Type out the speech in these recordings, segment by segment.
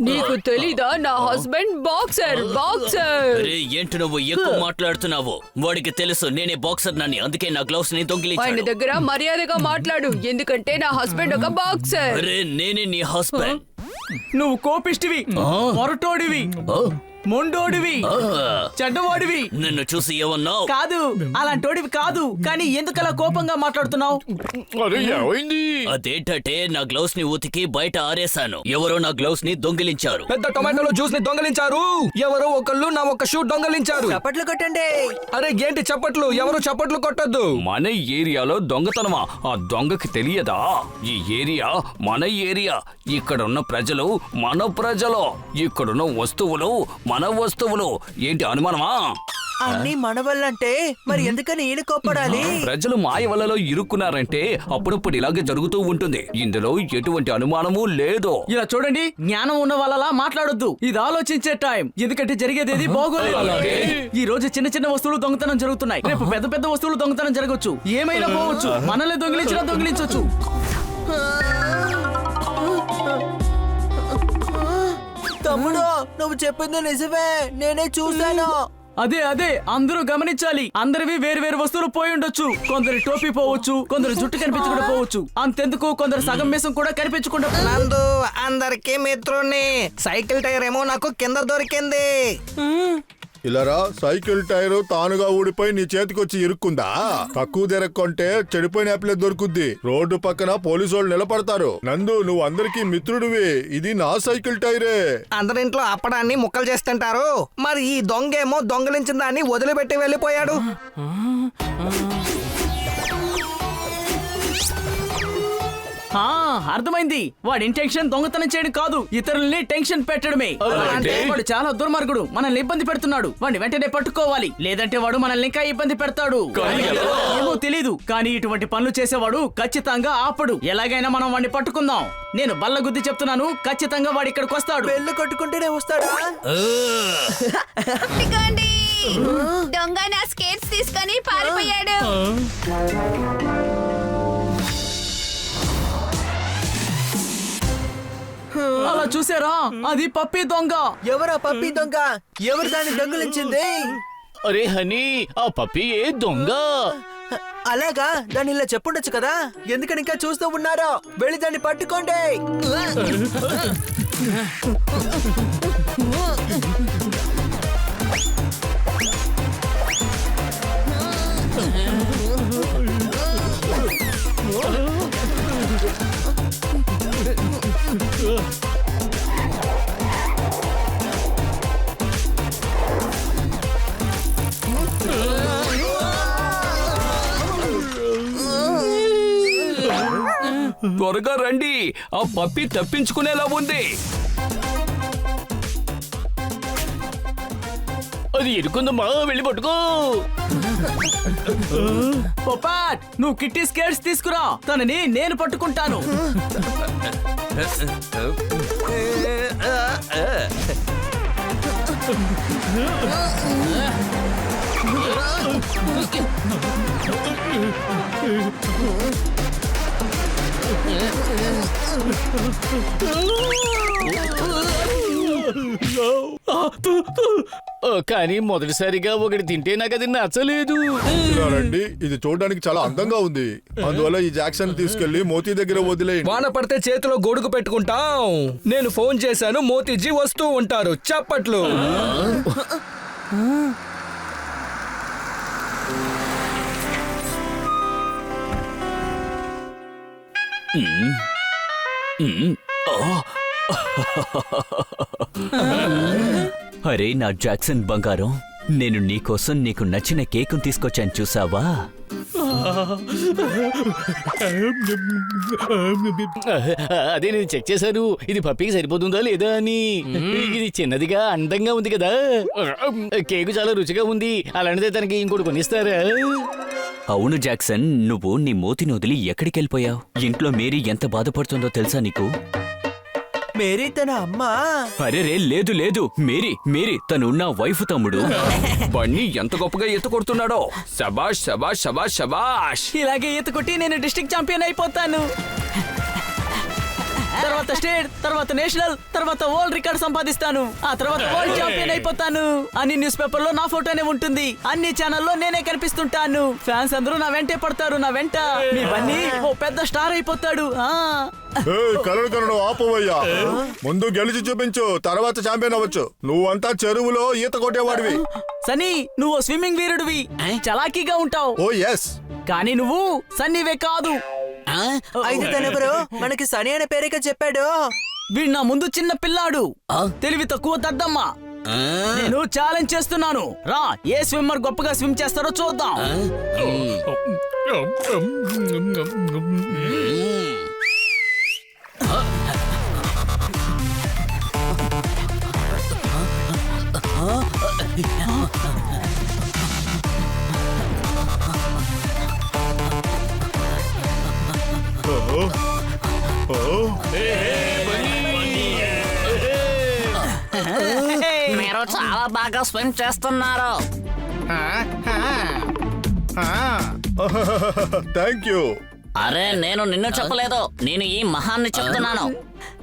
నీకు తెలీదా నా హస్బెండ్ బాక్సర్ ఏంటి నువ్వు ఎక్కువ మాట్లాడుతున్నావు? వాడికి తెలుసు నేనే బాక్సర్ నని, అందుకే నా గ్లౌస్ ని ఆయన దొంగిలించాడు. దగ్గర మర్యాదగా మాట్లాడు, ఎందుకంటే నా హస్బెండ్ ఒక బాక్సర్. అరే నేనే నీ హస్బెండ్. నువ్వు కోపిష్టివి, మొరటోడివి, మొండోడివి, చెడ్డవాడివి. నిన్ను చూసి ఏమన్నావు? కాదు, అలాంటోడివి కాదు. కానీ ఎందుకలా కోపంగా మాట్లాడుతున్నావు? అదేంటంటే నా గ్లౌస్ ని ఉతికి బయట ఆరేశాను. ఎవరో నా గ్లౌస్ ని దొంగిలించారు. పెద్ద టొమాటోలో జ్యూస్ ని దొంగలించారు. ఎవరో ఒకళ్ళు నా ఒక షూ దొంగలించారు. చప్పట్లు కొట్టండి. అరే ఏంటి చప్పట్లు? ఎవరు చప్పట్లు కొట్టద్దు. మన ఏరియాలో దొంగతనమా? ఆ దొంగకి తెలియదా ఈ ఏరియా మన ఏరియా? ఇక్కడున్న ప్రజలు మన ప్రజలు, ఇక్కడున్న వస్తువులు మన వస్తువులు. ఏంటి అనుమానమా? అన్ని మన వల్లంటే మరి ఎందుకని ఈయన కోప్పడాలి? ప్రజలు మాయ వలలో ఇరుక్కున్నారంటే అప్పుడప్పుడు ఇలాగే జరుగుతూ ఉంటుంది. ఇందులో ఎటువంటి అనుమానము లేదు. ఇలా చూడండి, జ్ఞానం ఉన్న వాళ్ళలా మాట్లాడొద్దు. ఇది ఆలోచించే టైం, ఎందుకంటే జరిగేది బాగోలేదు. ఈ రోజు చిన్న చిన్న వస్తువులు దొంగతనం జరుగుతున్నాయి, రేపు పెద్ద పెద్ద వస్తువులు దొంగతనం జరగచ్చు. ఏమైనా పోవచ్చు, మనల్ని దొంగిలించొచ్చు. తమ్ముడు, నువ్వు చెప్పింది నిజమే, నేనే చూశాను. అదే అందరూ గమనించాలి. అందరివి వేరు వేరు వస్తువులు పోయి ఉండొచ్చు. కొందరు టోపీ పోవచ్చు, కొందరు జుట్టు కనిపించకుండా పోవచ్చు. అంతెందుకు కొందరు సగం మీసం కూడా కనిపించకుండా. నందు, అందరికీ మిత్రుణ్ణి. సైకిల్ టైర్ ఏమో నాకు కింద దొరికింది. ఇలారా, సైకిల్ టైరు తానుగా ఊడిపోయి నీ చేతికొచ్చి ఇరుక్కుందా? తక్కువ ధర కొంటే చెడిపోయిన యాప్లే దొరుకుద్ది. రోడ్డు పక్కన పోలీసు వాళ్ళు నిలబడతారు. నందు, నువ్వు అందరికీ మిత్రుడివి. ఇది నా సైకిల్ టైరే. అందరింట్లో అప్పడాన్ని ముక్కలు చేస్తుంటారు. మరి ఈ దొంగేమో దొంగలించిన దాన్ని వదిలిపెట్టి వెళ్ళిపోయాడు. అర్థమైంది. వాడి ఇంటెన్షన్ దొంగతనం చేయడం కాదు, ఇతరుల్ని టెన్షన్ పెట్టడమే. వాడు చాలా దుర్మార్గుడు, మనల్ని ఇబ్బంది పెడుతున్నాడు. వాడిని వెంటనే పట్టుకోవాలి, లేదంటే వాడు మనల్ని ఇంకా ఇబ్బంది పెడతాడు. ఏమో తెలీదు, కానీ ఇటువంటి పనులు చేసేవాడు ఖచ్చితంగా ఆపడు. ఎలాగైనా మనం వాడిని పట్టుకుందాం. నేను బల్ల గుద్ది చెప్తున్నాను, ఖచ్చితంగా వాడు ఇక్కడికి వస్తాడు. పెళ్లి కొట్టుకుంటేనే వస్తాడు. దొంగ నా స్కేట్స్ తీసుకొని పారిపోయాడు. అలా చూసారా, అది పప్పీ దొంగ. ఎవరా పప్పి దొంగ? ఎవరు దాన్ని దొంగలించింది? అరే హనీ, ఆ పప్పి ఏ దొంగ? అలాగా, దాన్ని ఇలా చెప్పుండొచ్చు కదా. ఎందుకని ఇంకా చూస్తూ ఉన్నారో? వెళ్ళి దాన్ని పట్టుకోండి. త్వరగా రండి, ఆ పప్పి తప్పించుకునేలా ఉంది. అది ఇరుకుందమ్మా, వెళ్ళి పట్టుకో. పొపాట్, నువ్వు కిట్టి స్కేట్స్ తీసుకురా, తనని నేను పట్టుకుంటాను. కానీ మొదటిసారిగా ఒకటి తింటే నాకు అది నచ్చలేదు. ఇలా రండి, ఇది చూడడానికి చాలా అందంగా ఉంది. అందువల్ల ఈ జాక్సన్ తీసుకెళ్లి మోతీ దగ్గర వదిలేయండి. వాన పడితే చేతిలో గొడుగు పెట్టుకుంటాం. నేను ఫోన్ చేశాను, మోతీజీ వస్తూ ఉంటారు. చప్పట్లు. అరే నా జాక్సన్ బంగారం, నేను నీకోసం నీకు నచ్చిన కేకును తీసుకొచ్చాను, చూసావా? అదే నేను చెక్ చేశాను, ఇది పప్పికి సరిపోతుందా లేదా అని. ఇది చిన్నదిగా అందంగా ఉంది కదా, కేకు చాలా రుచిగా ఉంది. అలాంటిదే తనకి ఇంకోటి కొనిస్తారా? అవును జాక్సన్, నువ్వు నీ మోతిని వదిలి ఎక్కడికి వెళ్ళిపోయావు? ఇంట్లో మేరీ ఎంత బాధపడుతుందో తెలుసా నీకు? మేరీ తన అమ్మా? అరే రే, లేదు లేదు, మేరీ మేరీ తను నా వైఫ్ తమ్ముడు. బండి ఎంత గొప్పగా ఈత కొడుతున్నాడో. శబాష్ శబాష్ శబాష్ శబాష్. ఇలాగే ఈత కొట్టి నేను డిస్ట్రిక్ట్ ఛాంపియన్ అయిపోతాను. తర్వాత స్టేట్, తర్వాత నేషనల్, తర్వాత వరల్డ్ రికార్డ్ సంపాదిస్తాను. ఆ తర్వాత వరల్డ్ ఛాంపియన్ అయిపోతాను. అన్ని న్యూస్ పేపర్ లో నా ఫోటోనే ఉంటుంది. అన్ని ఛానల్లో నేనే కనిపిస్తుంటాను. ఫ్యాన్స్ అందరూ నా వెంటే పడతారు. నా వెంట మీ బన్నీ ఓ పెద్ద స్టార్ అయిపోతాడు. కలడు కలడు ఆపవయ్యా. ముందు గెలిచి చూపించు, తర్వాత ఛాంపియన్ అవ్వచ్చు. నువ్వంతా చెరువులో ఈత కొట్టేవాడివి. సనీ, నువ్వు స్విమ్మింగ్ వీరుడివి, చలాకీగా ఉంటావు. ఓ ఎస్. కానీ నువ్వు సన్నీవే కాదు. అయితే తనెవరు? మనకి సని అనే పేరేక చెప్పాడు. వీడు నా ముందు చిన్న పిల్లాడు, తెలివి తక్కువ దద్దమ్మ. నేను ఛాలెంజ్ చేస్తున్నాను. రా, ఏ స్విమ్మర్ గొప్పగా స్విమ్ చేస్తారో చూద్దాం. మీరు చాలా బాగా స్విమ్ చేస్తున్నారు. Thank you. అరే, నేను నిన్ను చెప్పలేదు, నేను ఈ మహాన్ని చెప్తున్నాను.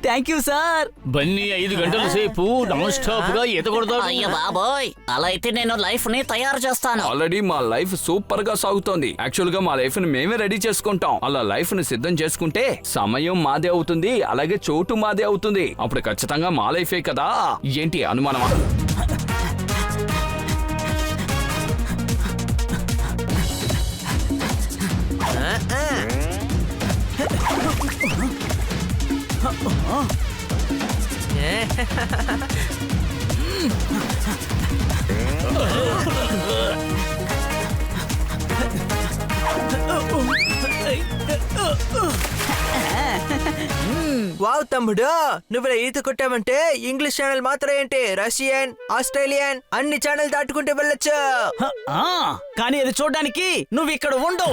Thank you sir. బన్నీ 5 గంటల సేపు నాన్ స్టాప్ గా ఈత కొడతాడు. అయ్య బాబోయ్, అలా అయితే నేను లైఫ్ ని తయారు చేస్తాను. ఆల్రెడీ మా లైఫ్ సూపర్ గా సాగుతోంది. యాక్చువల్ గా మా లైఫ్ ని మేమే రెడీ చేసుకుంటాం. అలా లైఫ్ ని సిద్ధం చేసుకుంటే సమయం మాదే అవుతుంది, అలాగే చోటు మాదే అవుతుంది. అప్పుడు ఖచ్చితంగా మా లైఫే కదా. ఏంటి అనుమానమా? వావ్ తమ్ముడు, నువ్వు ఈత కొట్టావంటే ఇంగ్లీష్ ఛానల్ మాత్రం ఏంటి, రష్యన్, ఆస్ట్రేలియన్ అన్ని ఛానల్ దాటుకుంటే వెళ్ళొచ్చు. కానీ అది చూడడానికి నువ్వు ఇక్కడ ఉండు.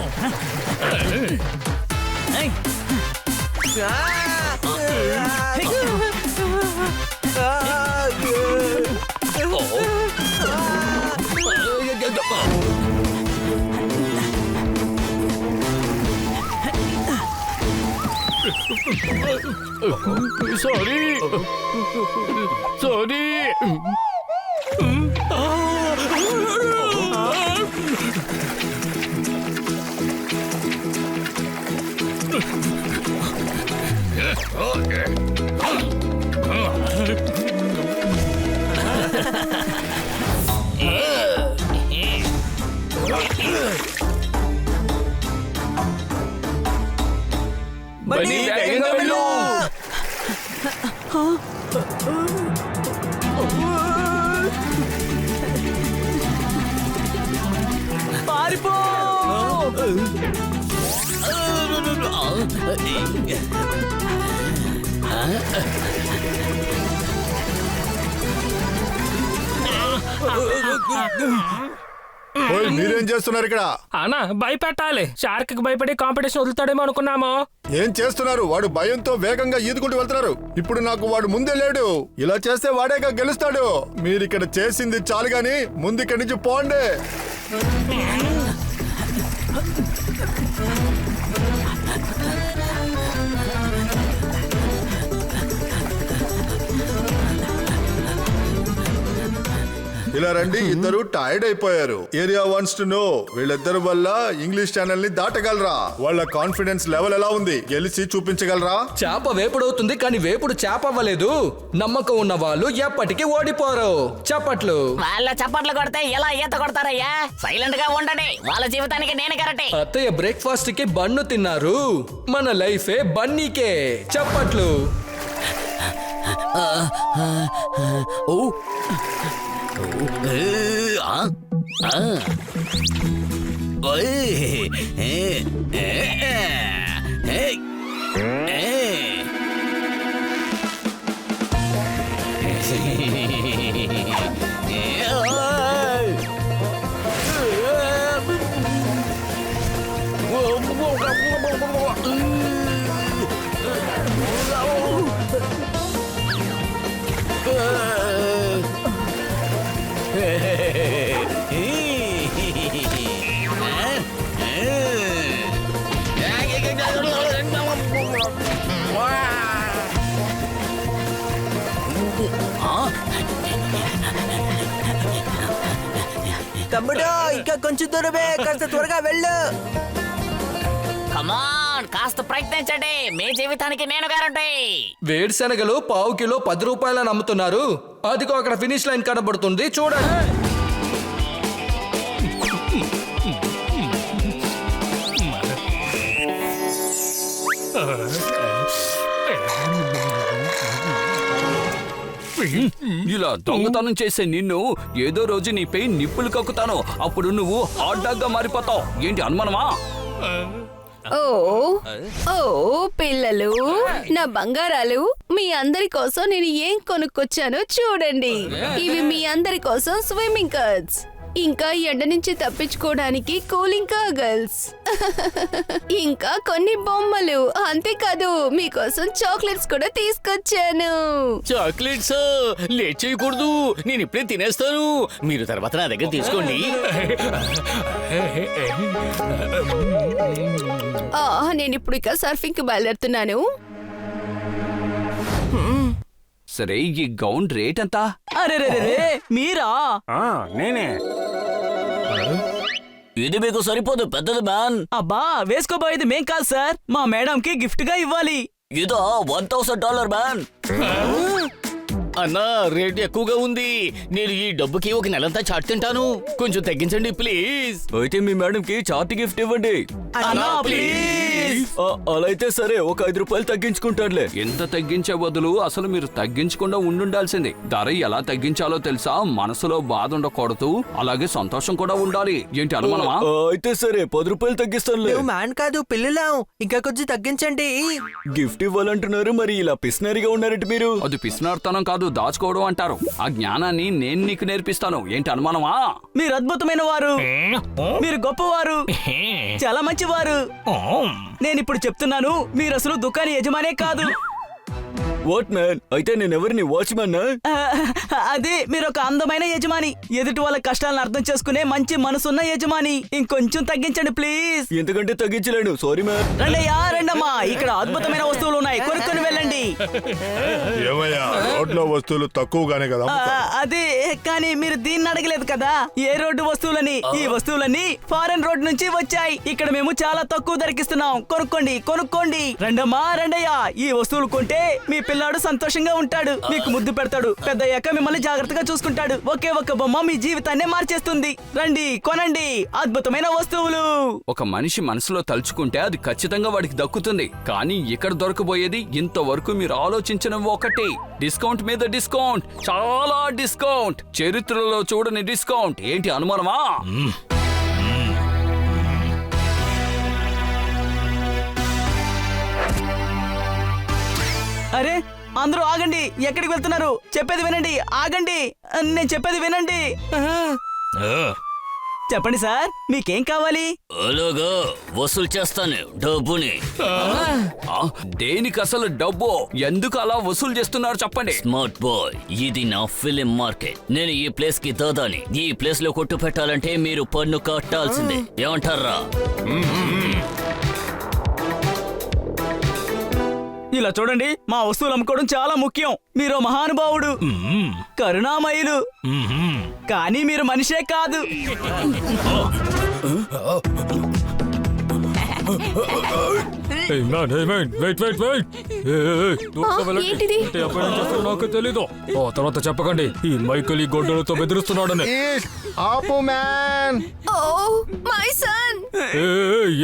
Sorry sorry. బన్నీ, వేగంగా వెళ్ళు. పారిపో. మీరేం చేస్తున్నారు ఇక్కడ? అన్నా, భయపెట్టాలి. షార్క్ కి భయపడి కాంపిటీషన్ వదులుతాడేమో అనుకున్నాము. ఏం చేస్తున్నారు? వాడు భయంతో వేగంగా ఈదుకుంటూ వెళ్తున్నారు. ఇప్పుడు నాకు వాడు ముందే లేడు. ఇలా చేస్తే వాడేగా గెలుస్తాడు. మీరు ఇక్కడ చేసింది చాలు గాని ముందు ఇక్కడి నుంచి పోండి. ఇలా రండి, ఇద్దరు టైర్డ్ అయిపోయారు. ఏరియా వాంట్స్ టు నో, వీళ్ళిద్దరు వల్ల ఇంగ్లీష్ ఛానల్ ని దాటగలరా? వాళ్ళ కాన్ఫిడెన్స్ లెవెల్ ఎలా ఉంది? గెలిచి చూపించగలరా? చేప వేపుడవుతుంది కానీ వేపుడు చేప అవ్వలేదు. నమ్మకం ఉన్న వాళ్ళు ఎప్పటికీ ఓడిపోరు. చప్పట్లు. వాళ్ళ చప్పట్లు కొడితే ఎలా ఈత కొడతారయ్యా? సైలెంట్ గా ఉండండి, వాళ్ళ జీవితానికి నేను కరెక్టే. అత్తయ్య బ్రేక్ఫాస్ట్ కి బన్ను తిన్నారు. మన లైఫే బన్నీకే. చప్పట్లు. తమ్ముడు ఇంకా కొంచెం దూరమే, కాస్త త్వరగా వెళ్ళు. కమాన్ కాస్త ప్రయత్నించండి, మీ జీవితానికి నేను గ్యారంటీ. వేరుశనగలు పావు కిలో 10 రూపాయలని అమ్ముతున్నారు. అదిగో అక్కడ ఫినిష్ లైన్ కనబడుతుంది, చూడండి. ఇలా దొంగతనం చేసే నిన్ను ఏదో రోజు నీపై నిప్పులు కక్కుతాను. అప్పుడు నువ్వు హాట్ డాగ్ గా మారిపోతావు. ఏంటి అనుమానమా? ఓ ఓ పిల్లలు, నా బంగారాలు, మీ అందరి కోసం నేను ఏం కొనుక్కొచ్చానో చూడండి. ఇవి మీ అందరి కోసం స్విమ్మింగ్ కట్స్, ఇంకా ఎండ నుంచి తప్పించుకోవడానికి కూలింగ్ గాగల్స్, ఇంకా కొన్ని బొమ్మలు. అంతేకాదు మీకోసం చాక్లెట్స్ కూడా తీసుకొచ్చాను. చాక్లెట్స్ లేట్ చేయకూడదు, నేను ఇప్పుడే తినేస్తాను. మీరు తర్వాత నా దగ్గర తీసుకోండి. నేను ఇప్పుడు ఇక సర్ఫింగ్ కి బయలుదేరుతున్నాను. సరే, ఈ గౌన్ రేట్ ఎంత? అరే మీరా? నేనే. ఇది మీకు సరిపోదు, పెద్దది మ్యాన్. అబ్బా, వేసుకోబోయేది మేం కాదు సార్, మా మేడం కి గిఫ్ట్ గా ఇవ్వాలి. ఇదో $1000 మ్యాన్. అన్నా, రేట్ ఎక్కువగా ఉంది. నేను ఈ డబ్బుకి ఒక నెలంతా చాట్ తింటాను. కొంచెం తగ్గించండి ప్లీజ్. అయితే మీ మేడం కి చార్ట్ గిఫ్ట్ ఇవ్వండి. అన్నా ప్లీజ్. అలా అయితే సరే, ఒక 5 రూపాయలు తగ్గించుకుంటారులే. ఎంత తగ్గించే బదులు అసలు మీరు తగ్గించకుండా ఉండాల్సింది. ధర ఎలా తగ్గించాలో తెలుసా? మనసులో బాధ ఉండకూడదు, అలాగే సంతోషం కూడా ఉండాలి. ఏంటి అనుమానమా? అయితే సరే, 10 రూపాయలు తగ్గిస్తానులే. నువ్వు మ్యాన్ కాదు, పిల్లలాం. ఇంకా కొంచెం తగ్గించండి. గిఫ్ట్ ఇవ్వాలంటున్నారు, మరి ఇలా పిసినరిగా ఉన్నారంటే మీరు. అది పిసినార్తనం కాదు, దాచుకోవడం అంటారు. ఆ జ్ఞానాన్ని నేను నీకు నేర్పిస్తాను. ఏంటి అనుమానమా? మీరు అద్భుతమైన వారు, మీరు గొప్పవారు, చాలా మంచివారు. నేను ఇప్పుడు చెప్తున్నాను, మీరు అసలు దుకాణి యజమానే కాదు. What man? అయితే నేను ఎవరిని? వాచ్మెన్? అదే, మీరు ఒక అందమైన యజమాని, ఎదుటి వాళ్ళ కష్టాలను అర్థం చేసుకునే మంచి మనసున్న యజమాని. ఇంకొంచెం తగ్గించండి ప్లీజ్. ఎందుకంటే తగ్గించలేను, సారీ మ్యాన్. రండయ్యా, రండమ్మా, ఇక్కడ అద్భుతమైన వస్తువులు ఉన్నాయి, కొనుక్కొని వెళ్ళండి. ఏమయ్యా, రోడ్లో వస్తువులు తక్కువగానే కదా అదే, కానీ మీరు దీన్ని అడగలేదు కదా, ఏ రోడ్డు వస్తువులని. ఈ వస్తువులన్నీ ఫారెన్ రోడ్ నుంచి వచ్చాయి. ఇక్కడ మేము చాలా తక్కువ ధరకిస్తున్నాం. కొనుక్కోండి, కొనుక్కోండి. రండమ్మా, రండయ్యా, ఈ వస్తువులు కొంటే మీ పిల్లాడు సంతోషంగా ఉంటాడు, మీకు ముద్దు పెడతాడు, పెద్దయ్యాక మిమ్మల్ని జాగ్రత్తగా చూసుకుంటాడు. ఒకే ఒక్క బొమ్మ మీ జీవితాన్నే మార్చేస్తుంది. రండి, కొనండి, అద్భుతమైన వస్తువులు. ఒక మనిషి మనసులో తలుచుకుంటే అది ఖచ్చితంగా వాడికి దక్కుతుంది. కానీ ఇక్కడ దొరకబోయేది ఇంతవరకు మీరు ఆలోచించిన ఒకటి, డిస్కౌంట్ మీద డిస్కౌంట్, చాలా డిస్కౌంట్, చరిత్రలో చూడని డిస్కౌంట్. ఏంటి అనుమానమా? అరే, అందరూ ఆగండి, ఎక్కడికి వెళ్తున్నారు? చెప్పేది వినండి, ఆగండి, నేను చెప్పేది వినండి. చెప్పండి సార్, మీకేం కావాలి? అలాగా, వసూలు చేస్తాను డబ్బుని. దేనికి అసలు డబ్బు? ఎందుకు అలా వసూలు చేస్తున్నారు చెప్పండి. స్మార్ట్ బాయ్, ఇది నా ఫిలిం మార్కెట్. నేను ఈ ప్లేస్ కి దాదాని. ఈ ప్లేస్ లో కొట్టు పెట్టాలంటే మీరు పన్ను కట్టాల్సిందే. ఏమంటారా? ఇలా చూడండి, మా వస్తువులు అమ్ముకోవడం చాలా ముఖ్యం. మీరు మహానుభావుడు, కరుణామయులు, కానీ మీరు మనిషే కాదు. నాకు తెలీదు. తర్వాత చెప్పకండి, ఈ మైకల్ ఈ గొడ్డలతో బెదిరిస్తున్నాడని. ఆపు మ్యాన్. Oh my son.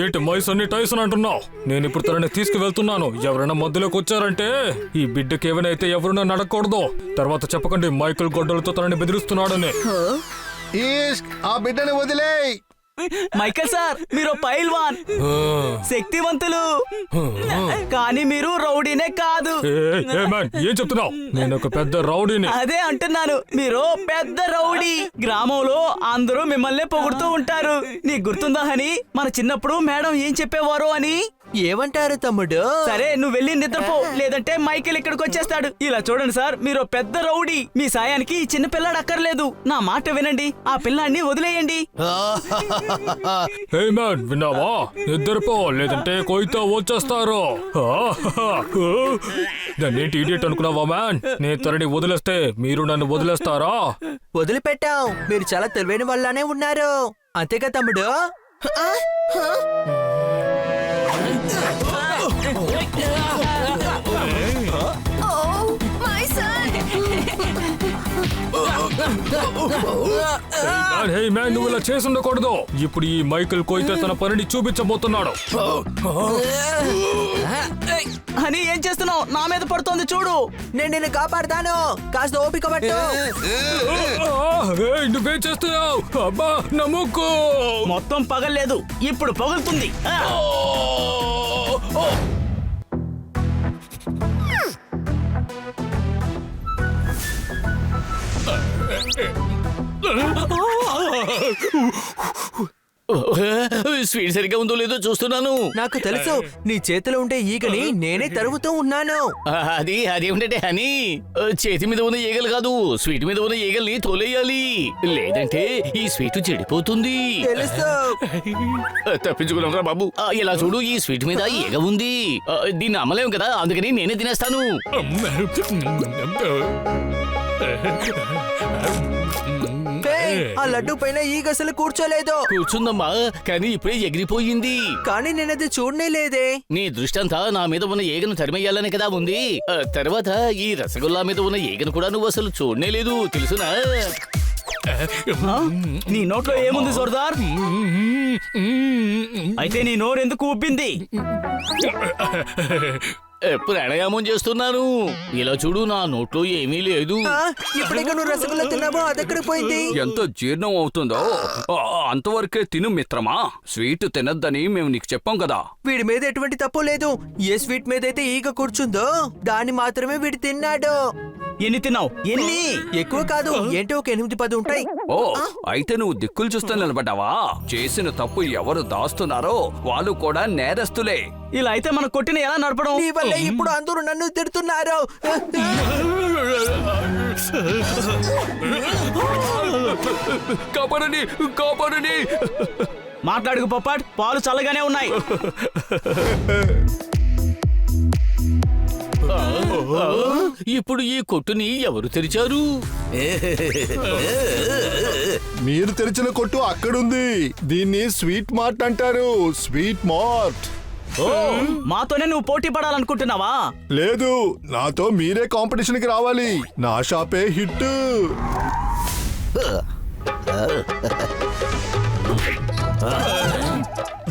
ఏంటి మైసన్ ని టైసన్ అంటున్నావు? నేను ఇప్పుడు తనని తీసుకువెళ్తున్నాను. ఎవరైనా మధ్యలోకి వచ్చారంటే ఈ బిడ్డకి ఏమైనా అయితే ఎవరైనా నడకూడదు. తర్వాత చెప్పకండి మైకల్ గొడ్డలతో తనని బెదిరిస్తున్నాడని. ఆ బిడ్డని వదిలేయ్. మైకల్ సార్, మీరు పైల్వాన్, శక్తివంతులు, కానీ మీరు రౌడీనే కాదు. ఏం చెప్తున్నావు? నేను ఒక పెద్ద రౌడీని. అదే అంటున్నాను, మీరు పెద్ద రౌడీ. గ్రామంలో అందరూ మిమ్మల్ని పొగుడుతూ ఉంటారు. నీకు గుర్తుందా హని, మన చిన్నప్పుడు మేడం ఏం చెప్పేవారు అని? ఏమంటారు తమ్ముడు? సరే నువ్వు వెళ్ళి నిద్రపో, లేదంటే మైకేల్ ఇక్కడికి వచ్చేస్తాడు. ఇలా చూడండి సార్, మీరు పెద్ద రౌడీ. మీ సాయానికి ఈ చిన్న పిల్లాడు అక్కర్లేదు. నా మాట వినండి, ఆ పిల్లాన్ని వదిలేయండి. హే మ్యాన్, విన్నావా? నిద్రపో, లేదంటే కొయ్యతో వచ్చేస్తారు. నన్నేంటి ఇడియట్ అనుకున్నావా మ్యాన్? నేను తనని వదిలేస్తే మీరు నన్ను వదిలేస్తారా? వదిలిపెట్టాం, మీరు చాలా తెలివైన వాళ్ళనే ఉన్నారు. అంతేగా తమ్ముడు? హే మ్యాన్, నువ్వు ఇలా చేసి ఉండకూడదు. ఇప్పుడు ఈ మైకేల్ కొయ్యతో తన పనిని చూపించబోతున్నాడు. అని ఏం చేస్తున్నావు? నా మీద పడుతోంది చూడు. నేను నిన్ను కాపాడుతాను, కాస్త ఓపిక పట్టు. నువ్వేం చేస్తున్నావు? అబ్బా, నా ముక్కు మొత్తం పగల్లేదు, ఇప్పుడు పగులుతుంది. స్వీట్ సరిగ్గా ఉందో లేదో చూస్తున్నాను. నాకు తెలుసు, నీ చేతిలో ఉండే ఈగని నేనే తరుగుతూ ఉన్నాను. అదేమిటంటే హనీ, చేతి మీద ఉన్న ఈగలు కాదు, స్వీట్ మీద ఉన్న ఈగల్ని తోలేయాలి, లేదంటే ఈ స్వీట్ చెడిపోతుంది. తెలుసు. తప్పించుకున్నారా బాబు? ఇలా చూడు, ఈ స్వీట్ మీద ఈగ ఉంది. దీన్ని అమ్మలేం కదా, అందుకని నేనే తినేస్తాను. ఆ లడ్డు పైన ఈగ అసలు కూర్చోలేదు. కూర్చుందమ్మా, కానీ ఇప్పుడే ఎగిరిపోయింది. కానీ నేనది చూడనే లేదే. నీ దృష్టి అంతా నా మీద ఉన్న ఈగను తరిమేయాలని కదా ఉంది. తర్వాత ఈ రసగుల్లా మీద ఉన్న ఈగను కూడా నువ్వు అసలు చూడనే లేదు, తెలుసునా? నీ నోట్లో ఏముంది జోర్దార్? అయితే నీ నోరెందుకు ఉబ్బింది? ప్రాణాయామం చేస్తున్నాను. ఇలా చూడు, నా నోట్లో ఏమీ లేదు. ఇప్పుడిక నువ్వు రసగుల్లా తిన్నావో అదెక్కడ పోయింది? ఎంత జీర్ణం అవుతుందో అంతవరకే తిను మిత్రమా. స్వీట్ తినద్దని మేము నీకు చెప్పాం కదా. వీడి మీద ఎటువంటి తప్పు లేదు. ఏ స్వీట్ మీద అయితే ఈగ కూర్చుందో దాన్ని మాత్రమే వీడు తిన్నాడు. ఎన్ని తిన్నావు? ఎన్ని? ఎక్కువ కాదు, ఏంటో ఒక 8-10 ఉంటాయి. ఓ, అయితే నువ్వు దిక్కులు చూస్తూ నిలబడ్డావా? చేసిన తప్పు ఎవరు దాస్తున్నారో వాళ్ళు కూడా నేరస్తులే. ఇలా అయితే మన కొట్టిన ఎలా నడపడం? నీ వల్ల ఇప్పుడు అందరూ నన్ను తిడుతున్నారు. కాపాడండి, కాపాడండి. మాట్లాడుకు పప్పాట్, పాలు చల్లగానే ఉన్నాయి. ఇప్పుడు ఈ కొట్టుని ఎవరు తెరిచారు? మీరు తెరిచిన కొట్టు అక్కడుంది. దీన్ని స్వీట్ మార్ట్ అంటారు. Sweet mart. మాతోనే నువ్వు పోటీ పడాలనుకుంటున్నావా? లేదు, నాతో మీరే కాంపిటీషన్ కి రావాలి. నా షాపే హిట్.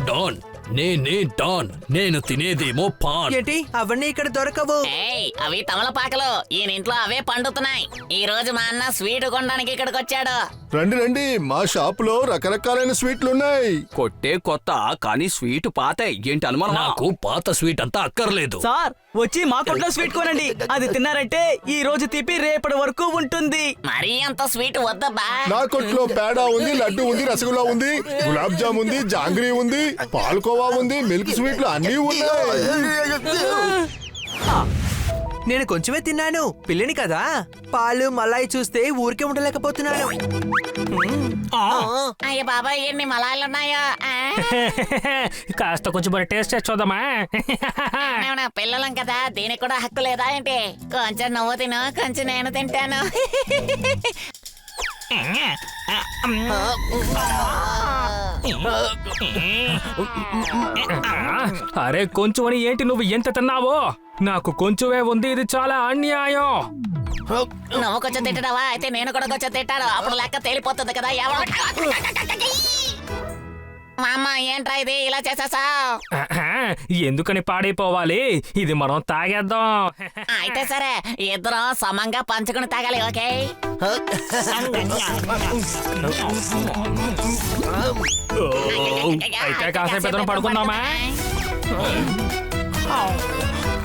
డాన్, నేనే డాన్. నేను తినేదేమో పాన్. ఏంటి అవన్నీ ఇక్కడ దొరకవు? అవి తమలపాకలు, ఈయన ఇంట్లో అవే పండుతున్నాయి. ఈ రోజు మా అన్న స్వీట్ కొనడానికి ఇక్కడికి వచ్చాడు. రండి రండి, మా షాప్ లో రకరకాలైన స్వీట్లు ఉన్నాయి. కొట్టే కొత్త, కానీ స్వీట్ పాత. ఏంటి అనుమానం? నాకు పాత స్వీట్ అంతా అక్కర్లేదు. సార్, వచ్చి మా కొట్లో స్వీట్ కొనండి. అది తిన్నారంటే ఈ రోజు తీపి రేపటి వరకు ఉంటుంది. మరీ అంత స్వీట్ వద్దబ్బా. నా కొట్లో పేడా ఉంది, లడ్డు ఉంది, రసగుల్లా ఉంది, గులాబ్ జామ్ ఉంది, జాంగ్రీ ఉంది, పాల్కోవా ఉంది, మిల్క్ స్వీట్లు అన్నీ ఉన్నాయి. నేను కొంచెమే తిన్నాను, పిల్లని కదా. పాలు మలాయి చూస్తే ఊరికే ఉండలేకపోతున్నాను. అయ్య బాబాయ్, ఎన్ని మలాయిలున్నాయో. కాస్త కొంచెం మరి టేస్ట్ చేసి చూద్దామా? పిల్లలం కదా, దీనికి కూడా హక్కు లేదా ఏంటి? కొంచెం నువ్వు తిను, కొంచెం నేను తింటాను. అరే కొంచెం అని ఏంటి నువ్వు ఎంత తిన్నావో? నాకు కొంచెమే ఉంది, ఇది చాలా అన్యాయం. నువ్వు కొంచెం తింటావా? అయితే నేను కూడా కొంచెం తింటాను, అప్పుడు లెక్క తేలిపోతుంది కదా. మా అమ్మ, ఏంట్రా ఇది ఇలా చేసేసావ్? ఎందుకని పాడైపోవాలి? ఇది మనం తాగేద్దాం. అయితే సరే, ఇద్దరం సమంగా పంచుకుని తాగాలి, ఓకే? అయితే కాసేపు ఇద్దరం పడుకుందామా?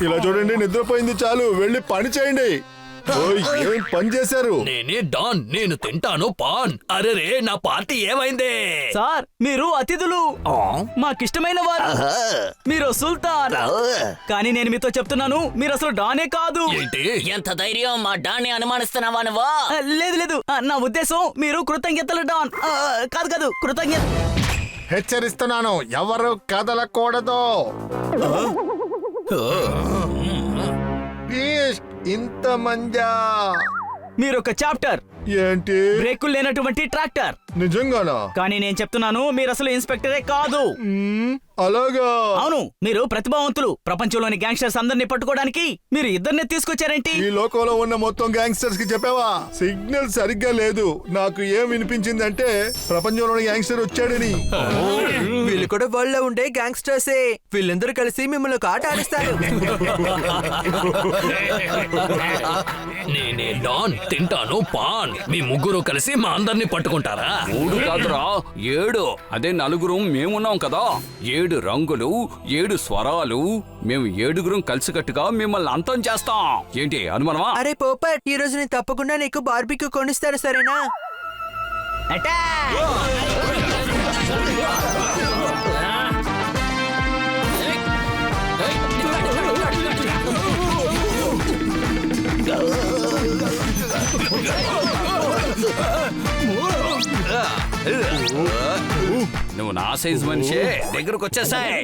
ఇలా చూడండి, నిద్రపోయింది చాలు, వెళ్ళి పని చేయండి. ఓయ్, ఏం పని చేశారు? నేనే డాన్, నేను తింటాను పాన్. అరే నా పార్టీ ఏమైంది? సార్ మీరు అతిథులు, మాకిష్టమైన వారు, మీరు సుల్తాన్. కానీ నేను మీతో చెప్తున్నాను, మీరు అసలు డానే కాదు. ఏంటి? ఎంత ధైర్యం మా డాన్ని అనుమానిస్తున్నావా నువ్వు? లేదు లేదు, నా ఉద్దేశం మీరు కృతజ్ఞతలు డాన్. కాదు కృతజ్ఞత. హెచ్చరిస్తున్నాను, ఎవరు కదలకూడదు. ఈస్ట్, ఇంత మంజా. మీరు ఒక చాప్టర్, ఏంటి? బ్రేకులు లేనటువంటి ట్రాక్టర్. నిజంగానా? కానీ నేను చెప్తున్నాను, మీరు అసలు ఇన్స్పెక్టరే కాదు. అలాగా? అవును, మీరు ప్రతిభావంతులు. ప్రపంచంలోని గ్యాంగ్స్టర్స్ అందరినీ పట్టుకోవడానికి మీరు ఇద్దరిని తీసుకొచ్చారేంటి? ఈ లోకంలో ఉన్న మొత్తం గ్యాంగ్స్టర్స్ కి చెప్పావా? సిగ్నల్ సరిగ్గా లేదు. నాకు ఏం వినిపించిందంటే ప్రపంచంలోని గ్యాంగ్స్టర్ వచ్చాడని. వీళ్ళు కూడా వరల్డ్ లో ఉండే గ్యాంగ్స్టర్సే. వీళ్ళందరూ కలిసి మిమ్మల్ని ఒక ఆట ఆడిస్తారు. నేనే డాన్, తింటాను పాన్. మీ ముగ్గురు కలిసి మా అందరినీ పట్టుకుంటారా? 3 కాదురా 7. అదే నలుగురు మేమున్నాం కదా. 7 రంగులు, 7 స్వరాలు. మేము 7గురం కలిసికట్టుగా మిమ్మల్ని అంతం చేస్తాం. ఏంటి అనుమానమా? అరే పోపట్, ఈ రోజు నేను తప్పకుండా నీకు బార్బిక్యూ కొనిస్తాను, సరేనా? నువ్వు నా సైజ్ మనిషే, దగ్గరకు వచ్చేసాయి.